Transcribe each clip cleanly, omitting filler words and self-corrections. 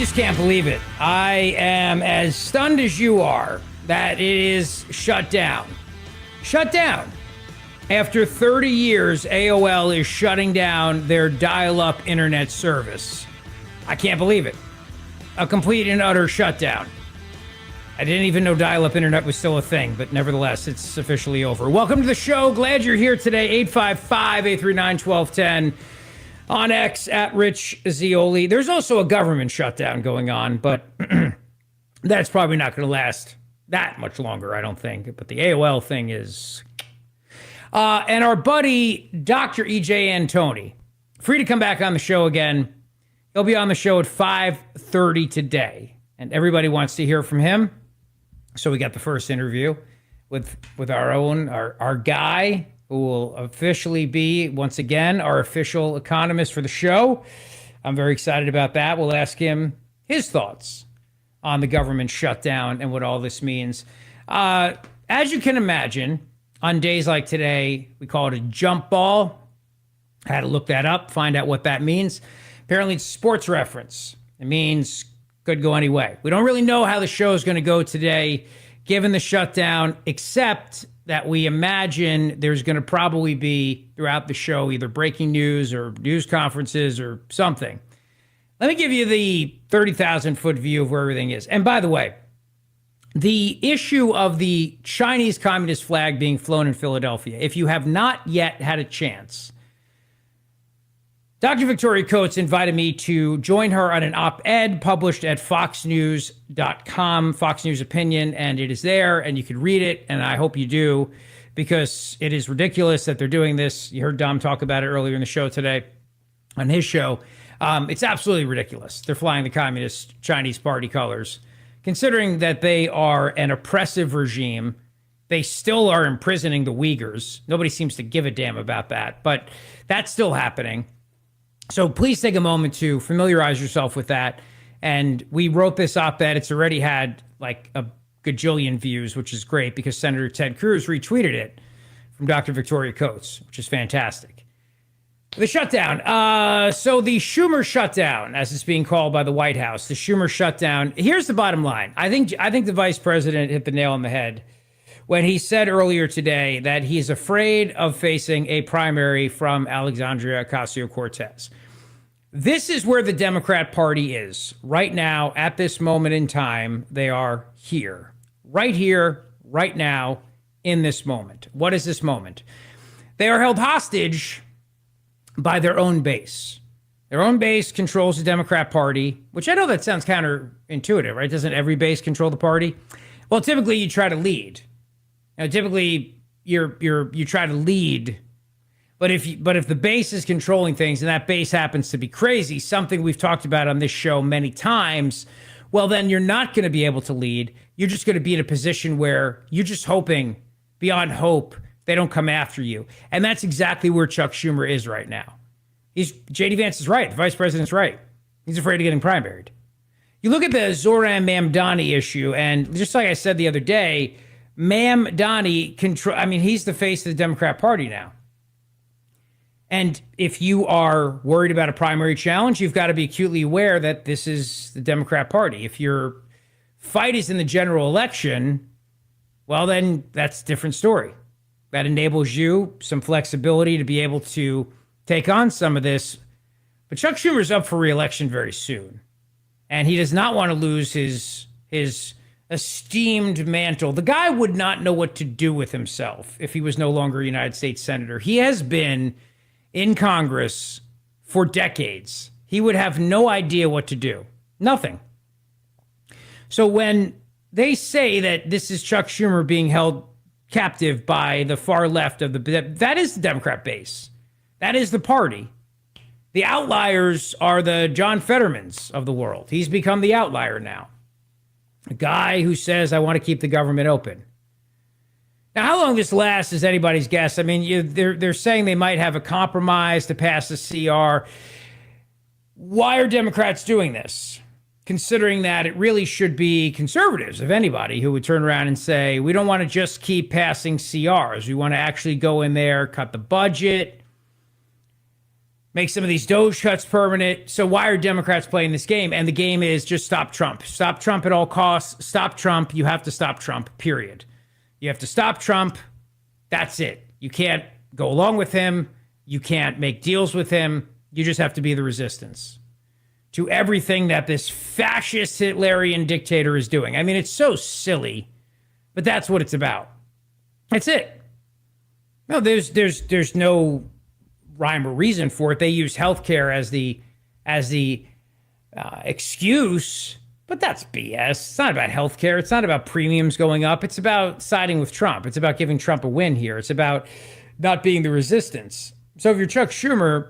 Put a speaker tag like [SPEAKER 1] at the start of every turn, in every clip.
[SPEAKER 1] just can't believe it. I am as stunned as you are that it is shut down. Shut down. After 30 years, AOL is shutting down their dial-up internet service. I can't believe it. A complete and utter shutdown. I didn't even know dial-up internet was still a thing, but nevertheless, it's officially over. Welcome to the show. Glad you're here today. 855-839-1210 on X at Rich Zeoli. There's also a government shutdown going on, but that's probably not going to last that much longer, I don't think. But the AOL thing is... and our buddy, Dr. E.J. Antoni, free to come back on the show again. He'll be on the show at 5:30 today, and everybody wants to hear from him. So we got the first interview with our guy, who will officially be, once again, our official economist for the show. I'm very excited about that. We'll ask him his thoughts on the government shutdown and what all this means. As you can imagine, on days like today, we call it a jump ball. I had to look that up, find out what that means. Apparently, it's sports reference. It means could go any way. We don't really know how the show is going to go today, given the shutdown, except that we imagine there's going to probably be, throughout the show, either breaking news or news conferences or something. Let me give you the 30,000-foot view of where everything is. And by the way, the issue of the Chinese Communist flag being flown in Philadelphia, if you have not yet had a chance, Dr. Victoria Coates invited me to join her on an op-ed published at foxnews.com, Fox News Opinion, and it is there, and you can read it, and I hope you do, because it is ridiculous that they're doing this. You heard Dom talk about it earlier in the show today, on his show. It's absolutely ridiculous. They're flying the Communist Chinese Party colors. Considering that they are an oppressive regime, they still are imprisoning the Uyghurs. Nobody seems to give a damn about that, but that's still happening. So please take a moment to familiarize yourself with that. And we wrote this op-ed. It's already had like a gajillion views, which is great because Senator Ted Cruz retweeted it from Dr. Victoria Coates, which is fantastic. The shutdown. So the Schumer shutdown, as it's being called by the White House, the Schumer shutdown. Here's the bottom line. I think the vice president hit the nail on the head when he said earlier today that he's afraid of facing a primary from Alexandria Ocasio Cortez. This is where the Democrat Party is right now at this moment in time. They are here, right now, in this moment. What is this moment? They are held hostage by their own base. Their own base controls the Democrat Party, which I know that sounds counterintuitive, right? Doesn't every base control the party? Well, typically you try to lead. Typically you try to lead, but if the base is controlling things and that base happens to be crazy, something we've talked about on this show many times, well, then you're not going to be able to lead. You're just going to be in a position where you're just hoping beyond hope they don't come after you. And that's exactly where Chuck Schumer is right now. J.D. Vance is right. The vice president's right. He's afraid of getting primaried. You look at the Zohran Mamdani issue, and just like I said the other day, Mamdani he's the face of the Democrat Party now. And if you are worried about a primary challenge, you've got to be acutely aware that this is the Democrat Party. If your fight is in the general election, well, then that's a different story. That enables you some flexibility to be able to take on some of this. But Chuck Schumer's up for re-election very soon. And he does not want to lose his esteemed mantle. The guy would not know what to do with himself if he was no longer a United States Senator. He has been in Congress for decades. He would have no idea what to do. Nothing. So when they say that this is Chuck Schumer being held captive by the far left of that is the Democrat base. That is the party. The outliers are the John Fettermans of the world. He's become the outlier now. A guy who says, I want to keep the government open. Now, how long this lasts is anybody's guess. I mean, they're saying they might have a compromise to pass a CR. Why are Democrats doing this? Considering that it really should be conservatives, if anybody, who would turn around and say, we don't want to just keep passing CRs. We want to actually go in there, cut the budget. make some of these DOJ cuts permanent. So why are Democrats playing this game? And the game is just stop Trump. Stop Trump at all costs. Stop Trump. You have to stop Trump, period. You have to stop Trump. That's it. You can't go along with him. You can't make deals with him. You just have to be the resistance to everything that this fascist Hitlerian dictator is doing. I mean, it's so silly, but that's what it's about. That's it. No, there's no rhyme or reason for it. They use healthcare as the excuse, but that's BS. It's not about healthcare. It's not about premiums going up. It's about siding with Trump. It's about giving Trump a win here. It's about not being the resistance. So if you're Chuck Schumer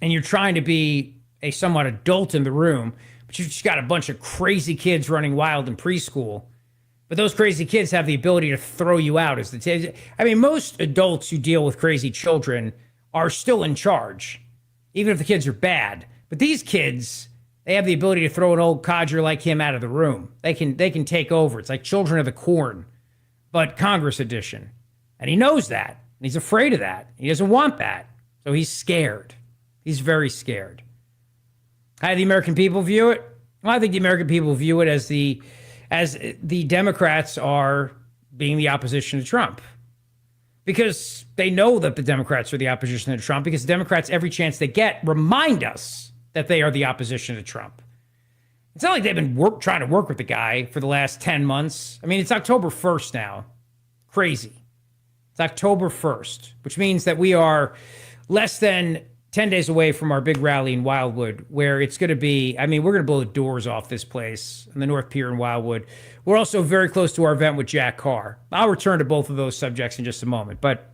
[SPEAKER 1] and you're trying to be a somewhat adult in the room, but you've just got a bunch of crazy kids running wild in preschool, but those crazy kids have the ability to throw you out as the I mean, most adults who deal with crazy children are still in charge, even if the kids are bad. But these kids, they have the ability to throw an old codger like him out of the room. They can take over. It's like Children of the Corn, but Congress edition. And he knows that. And he's afraid of that. He doesn't want that. So he's scared. He's very scared. How do the American people view it? Well, I think the American people view it as the Democrats are being the opposition to Trump. Because they know that the Democrats are the opposition to Trump, because the Democrats, every chance they get, remind us that they are the opposition to Trump. It's not like they've been trying to work with the guy for the last 10 months. I mean, it's October 1st now. Crazy. It's October 1st, which means that we are less than 10 days away from our big rally in Wildwood, where it's going to be, I mean, we're going to blow the doors off this place in the North Pier in Wildwood. We're also very close to our event with Jack Carr. I'll return to both of those subjects in just a moment. But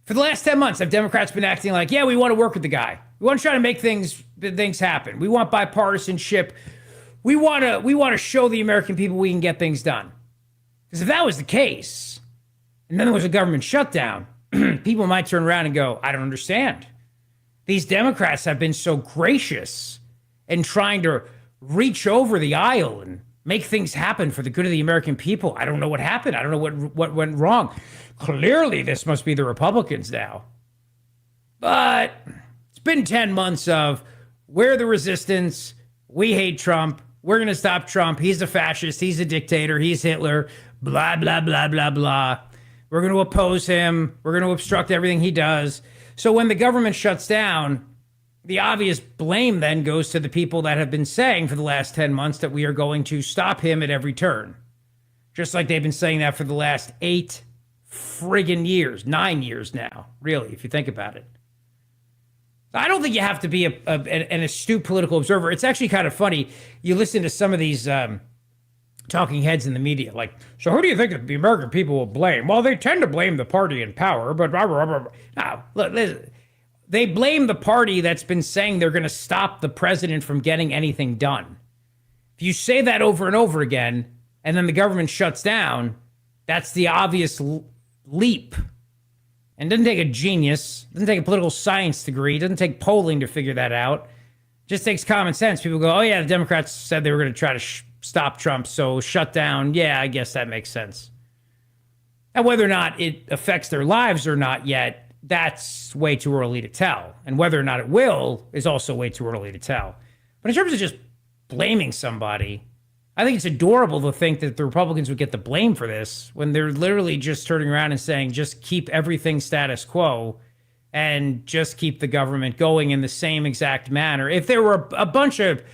[SPEAKER 1] for the last 10 months, have Democrats been acting like, yeah, we want to work with the guy. We want to try to make things happen. We want bipartisanship. We want to show the American people we can get things done. Because if that was the case, and then there was a government shutdown, people might turn around and go, I don't understand. These Democrats have been so gracious in trying to reach over the aisle and make things happen for the good of the American people. I don't know what happened. I don't know what went wrong. Clearly, this must be the Republicans now. But it's been 10 months of, we're the resistance. We hate Trump. We're going to stop Trump. He's a fascist. He's a dictator. He's Hitler. Blah, blah, blah, blah, blah. We're going to oppose him. We're going to obstruct everything he does. So when the government shuts down, the obvious blame then goes to the people that have been saying for the last 10 months that we are going to stop him at every turn. Just like they've been saying that for the last 8 friggin' years, 9 years now, really, if you think about it. I don't think you have to be an astute political observer. It's actually kind of funny. You listen to some of these talking heads in the media, like, so who do you think that the American people will blame? Well, they tend to blame the party in power, but blah, blah, blah, blah. No, look, listen, they blame the party that's been saying they're going to stop the president from getting anything done. If you say that over and over again, and then the government shuts down, that's the obvious leap. And it doesn't take a genius, it doesn't take a political science degree, it doesn't take polling to figure that out. It just takes common sense. People go, oh yeah, the Democrats said they were going to try to stop Trump, so shut down. Yeah, I guess that makes sense. And whether or not it affects their lives or not yet, that's way too early to tell. And whether or not it will is also way too early to tell. But in terms of just blaming somebody, I think it's adorable to think that the Republicans would get the blame for this when they're literally just turning around and saying, just keep everything status quo and just keep the government going in the same exact manner. If there were a bunch of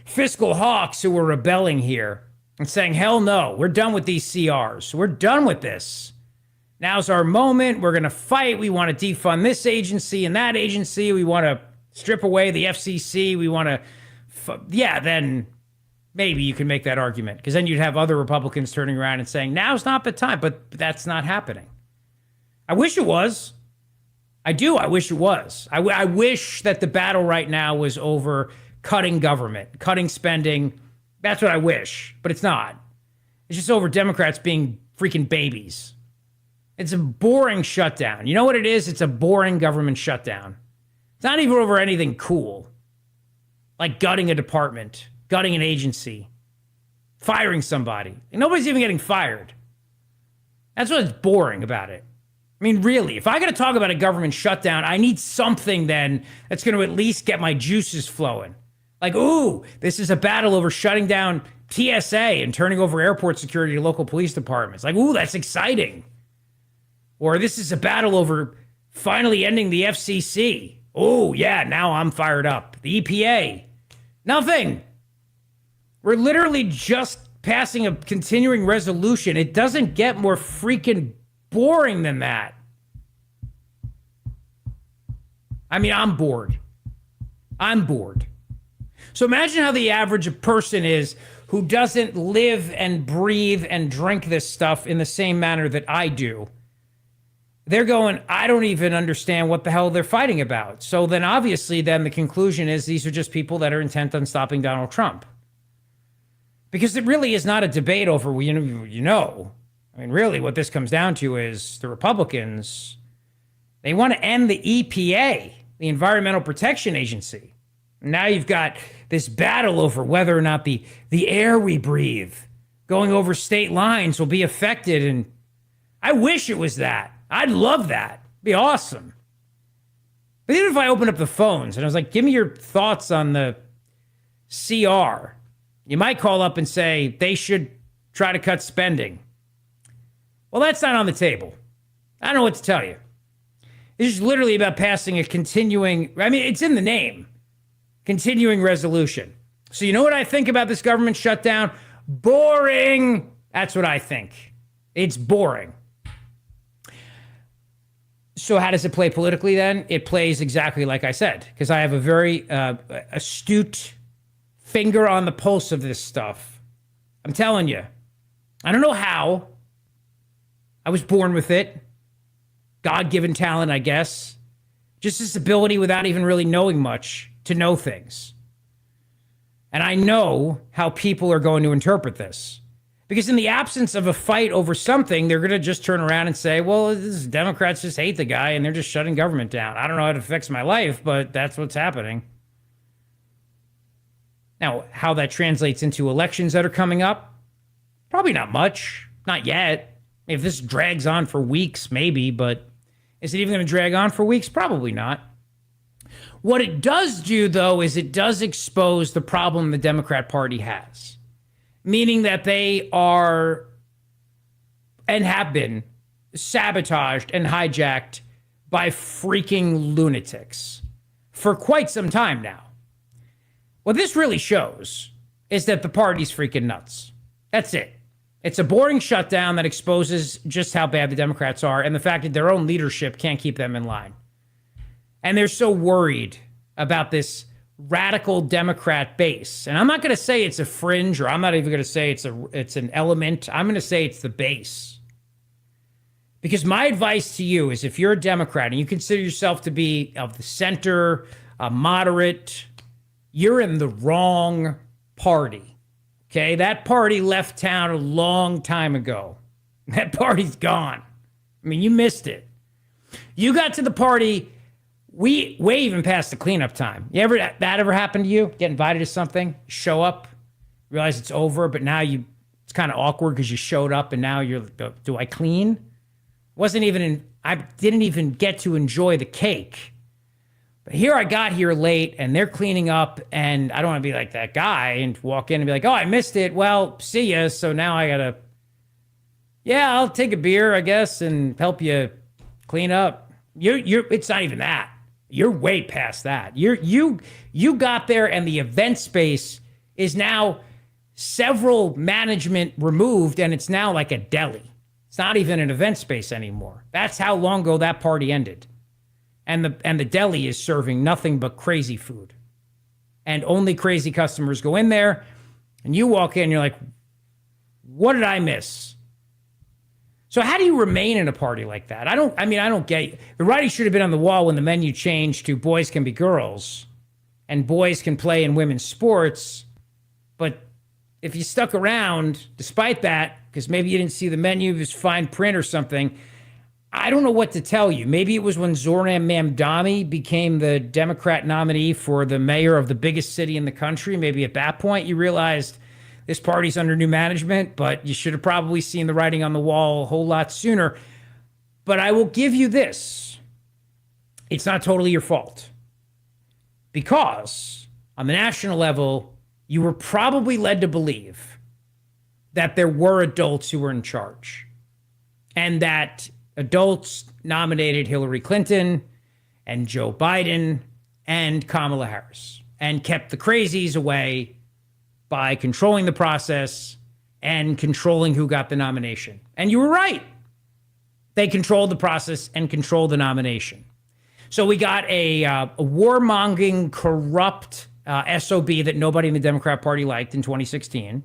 [SPEAKER 1] fiscal hawks who were rebelling here and saying, hell no, we're done with these CRs. We're done with this. Now's our moment. We're going to fight. We want to defund this agency and that agency. We want to strip away the FCC. We want to, then maybe you can make that argument, because then you'd have other Republicans turning around and saying, now's not the time, but that's not happening. I wish it was. I do. I wish it was. I wish that the battle right now was over cutting government, cutting spending. That's what I wish, but it's not. It's just over Democrats being freaking babies. It's a boring shutdown. You know what it is? It's a boring government shutdown. It's not even over anything cool, like gutting a department, gutting an agency, firing somebody. And nobody's even getting fired. That's what's boring about it. I mean, really, if I got to talk about a government shutdown, I need something then that's going to at least get my juices flowing. Like, ooh, this is a battle over shutting down TSA and turning over airport security to local police departments. Like, ooh, that's exciting. Or this is a battle over finally ending the FCC. Oh, yeah, now I'm fired up. The EPA. Nothing. We're literally just passing a continuing resolution. It doesn't get more freaking boring than that. I mean, I'm bored. I'm bored. So imagine how the average person is who doesn't live and breathe and drink this stuff in the same manner that I do. They're going, I don't even understand what the hell they're fighting about. So then obviously then the conclusion is these are just people that are intent on stopping Donald Trump. Because it really is not a debate over, I mean, really what this comes down to is the Republicans, they want to end the EPA, the Environmental Protection Agency. Now you've got this battle over whether or not the air we breathe going over state lines will be affected. And I wish it was that. I'd love that. It'd be awesome. But even if I opened up the phones and I was like, give me your thoughts on the CR, you might call up and say they should try to cut spending. Well, that's not on the table. I don't know what to tell you. This is literally about passing a continuing, I mean, it's in the name, continuing resolution. So you know what I think about this government shutdown? Boring. That's what I think. It's boring. So how does it play politically then? It plays exactly like I said, because I have a very astute finger on the pulse of this stuff. I'm telling you. I don't know how. I was born with it. God-given talent, I guess. Just this ability without even really knowing much to know things. And I know how people are going to interpret this. Because in the absence of a fight over something, they're going to just turn around and say, well, Democrats just hate the guy and they're just shutting government down. I don't know how it affects my life, but that's what's happening. Now, how that translates into elections that are coming up, probably not much. Not yet. If this drags on for weeks, maybe, but is it even going to drag on for weeks? Probably not. What it does do, though, is it does expose the problem the Democrat Party has, meaning that they are and have been sabotaged and hijacked by freaking lunatics for quite some time now. What this really shows is that the party's freaking nuts. That's it. It's a boring shutdown that exposes just how bad the Democrats are and the fact that their own leadership can't keep them in line. And they're so worried about this radical Democrat base. And I'm not going to say it's a fringe, or I'm not even going to say it's an element. I'm going to say it's the base. Because my advice to you is if you're a Democrat and you consider yourself to be of the center, a moderate, you're in the wrong party. Okay, that party left town a long time ago. That party's gone. I mean, you missed it. You got to the party way even past the cleanup time. That ever happened to you? Get invited to something, show up, realize it's over, but now it's kind of awkward because you showed up and now you're, do I clean? I didn't even get to enjoy the cake. But here I got here late and they're cleaning up and I don't want to be like that guy and walk in and be like, oh, I missed it. Well, see ya. So now I gotta, I'll take a beer, I guess, and help you clean up. It's not even that. You're way past that. You got there and the event space is now several management removed and it's now like a deli. It's not even an event space anymore. That's how long ago that party ended. And the deli is serving nothing but crazy food. And only crazy customers go in there. And you walk in, you're like, what did I miss? So how do you remain in a party like that? I don't get it. The writing should have been on the wall when the menu changed to boys can be girls and boys can play in women's sports. But if you stuck around, despite that, because maybe you didn't see the menu, it was fine print or something, I don't know what to tell you. Maybe it was when Zoran Mamdani became the Democrat nominee for the mayor of the biggest city in the country. Maybe at that point you realized this party's under new management, but you should have probably seen the writing on the wall a whole lot sooner. But I will give you this. It's not totally your fault. Because on the national level, you were probably led to believe that there were adults who were in charge. And that adults nominated Hillary Clinton and Joe Biden and Kamala Harris and kept the crazies away by controlling the process and controlling who got the nomination. And you were right. They controlled the process and controlled the nomination. So we got a warmongering, corrupt SOB that nobody in the Democrat Party liked in 2016.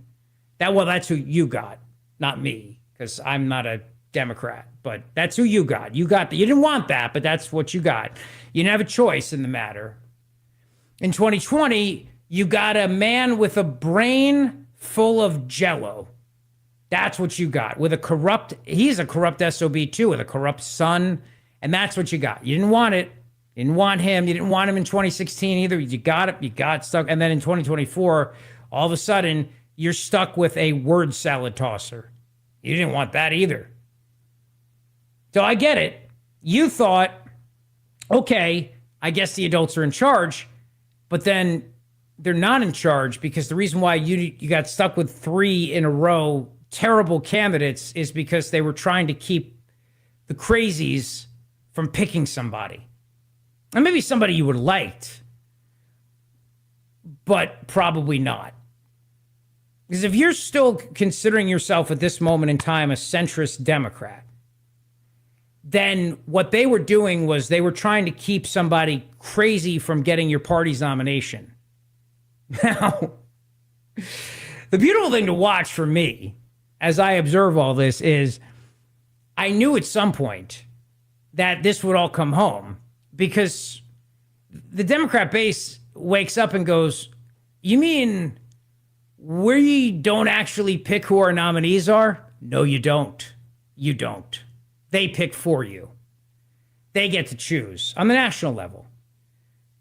[SPEAKER 1] That's who you got, not me, because I'm not a Democrat. But that's who you got. You didn't want that, but that's what you got. You didn't have a choice in the matter. In 2020, you got a man with a brain full of jello. That's what you got. He's a corrupt SOB too, with a corrupt son. And that's what you got. You didn't want it. You didn't want him. You didn't want him in 2016 either. You got it. You got stuck. And then in 2024, all of a sudden, you're stuck with a word salad tosser. You didn't want that either. So I get it. You thought, okay, I guess the adults are in charge, but then they're not in charge because the reason why you got stuck with 3 in a row terrible candidates is because they were trying to keep the crazies from picking somebody. And maybe somebody you would have liked, but probably not. Because if you're still considering yourself at this moment in time a centrist Democrat, then what they were doing was they were trying to keep somebody crazy from getting your party's nomination. Now, the beautiful thing to watch for me as I observe all this is I knew at some point that this would all come home because the Democrat base wakes up and goes, you mean we don't actually pick who our nominees are? No, you don't. You don't. They pick for you. They get to choose on the national level.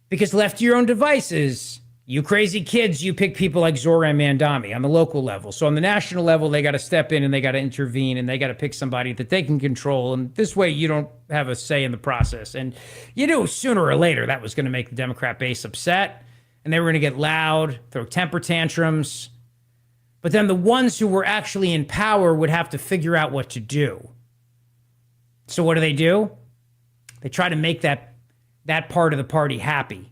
[SPEAKER 1] Because left to your own devices, you crazy kids, you pick people like Zohran Mamdani on the local level. So on the national level, they got to step in and they got to intervene and they got to pick somebody that they can control. And this way you don't have a say in the process. And you knew sooner or later that was going to make the Democrat base upset. And they were going to get loud, throw temper tantrums. But then the ones who were actually in power would have to figure out what to do. So what do? They try to make that part of the party happy.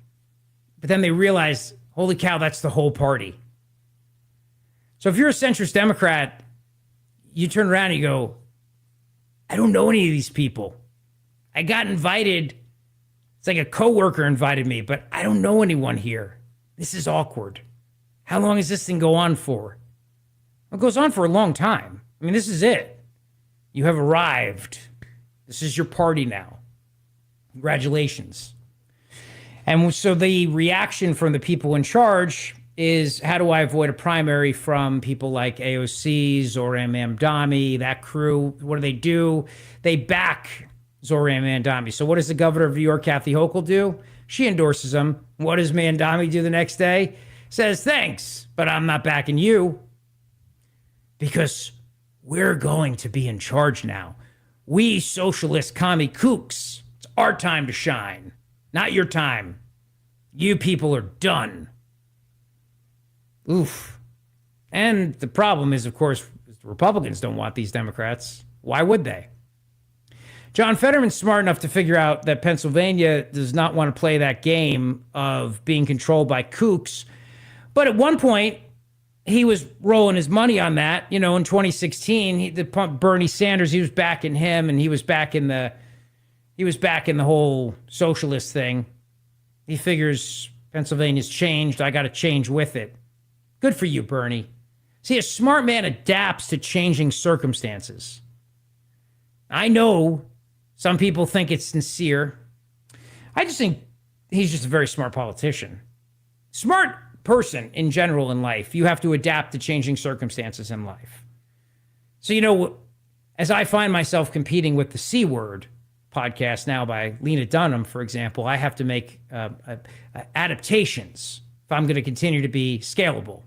[SPEAKER 1] But then they realize, holy cow, that's the whole party. So if you're a centrist Democrat, you turn around and you go, I don't know any of these people. I got invited. It's like a coworker invited me, but I don't know anyone here. This is awkward. How long does this thing go on for? Well, it goes on for a long time. I mean, this is it. You have arrived. This is your party now. Congratulations. And so the reaction from the people in charge is, how do I avoid a primary from people like AOC, Zohran Mamdani, that crew? What do? They back Zohran Mamdani. So what does the governor of New York, Kathy Hochul, do? She endorses him. What does Mamdani do the next day? Says, thanks, but I'm not backing you. Because we're going to be in charge now. We socialist commie kooks. It's our time to shine. Not your time. You people are done. Oof. And the problem is, of course, the Republicans don't want these Democrats. Why would they? John Fetterman's smart enough to figure out that Pennsylvania does not want to play that game of being controlled by kooks. But at one point, he was rolling his money on that. You know, in 2016, Bernie Sanders, he was backing him, and he was back in the whole socialist thing. He figures Pennsylvania's changed. I got to change with it. Good for you, Bernie. See, a smart man adapts to changing circumstances. I know some people think it's sincere. I just think he's just a very smart politician. Smart person in general in life. You have to adapt to changing circumstances in life. So, you know, as I find myself competing with the C Word podcast now by Lena Dunham, for example, I have to make adaptations if I'm going to continue to be scalable,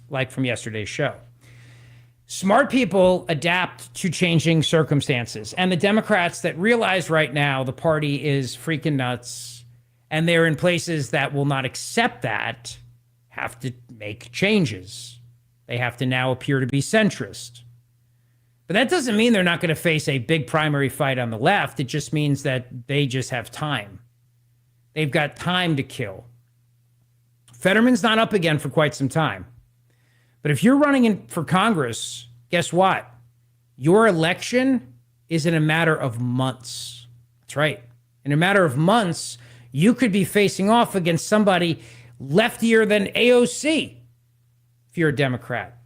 [SPEAKER 1] like from yesterday's show. Smart people adapt to changing circumstances. And the Democrats that realize right now the party is freaking nuts and they're in places that will not accept that have to make changes. They have to now appear to be centrist. But that doesn't mean they're not going to face a big primary fight on the left. It just means that they just have time. They've got time to kill. Fetterman's not up again for quite some time. But if you're running in for Congress, guess what? Your election is in a matter of months. That's right. In a matter of months, you could be facing off against somebody leftier than AOC if you're a Democrat.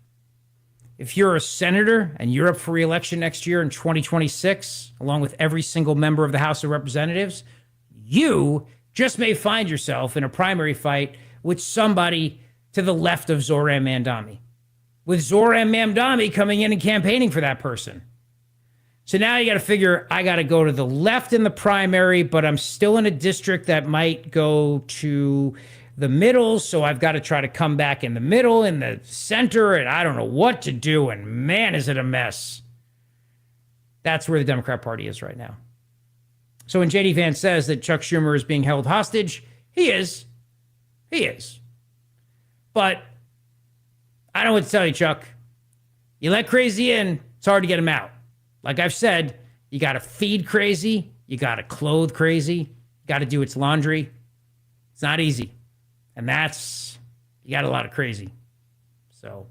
[SPEAKER 1] If you're a senator and you're up for re-election next year in 2026, along with every single member of the House of Representatives, you just may find yourself in a primary fight with somebody to the left of Zohran Mamdani, with Zohran Mamdani coming in and campaigning for that person. So now you got to figure, I got to go to the left in the primary, but I'm still in a district that might go to the middle, so I've got to try to come back in the middle, in the center, and I don't know what to do, and man, is it a mess. That's where the Democrat Party is right now. So when J.D. Vance says that Chuck Schumer is being held hostage, he is. He is. But I don't know what to tell you, Chuck. You let crazy in, it's hard to get him out. Like I've said, you got to feed crazy. You got to clothe crazy. You got to do its laundry. It's not easy. And you got a lot of crazy. So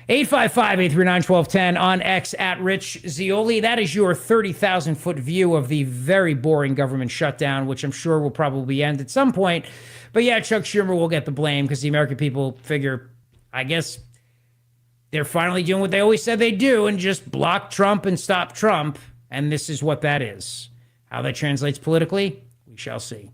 [SPEAKER 1] 855-839-1210 on X at Rich Zeoli. That is your 30,000-foot view of the very boring government shutdown, which I'm sure will probably end at some point. But yeah, Chuck Schumer will get the blame because the American people figure, I guess, they're finally doing what they always said they'd do and just block Trump and stop Trump. And this is what that is. How that translates politically, we shall see.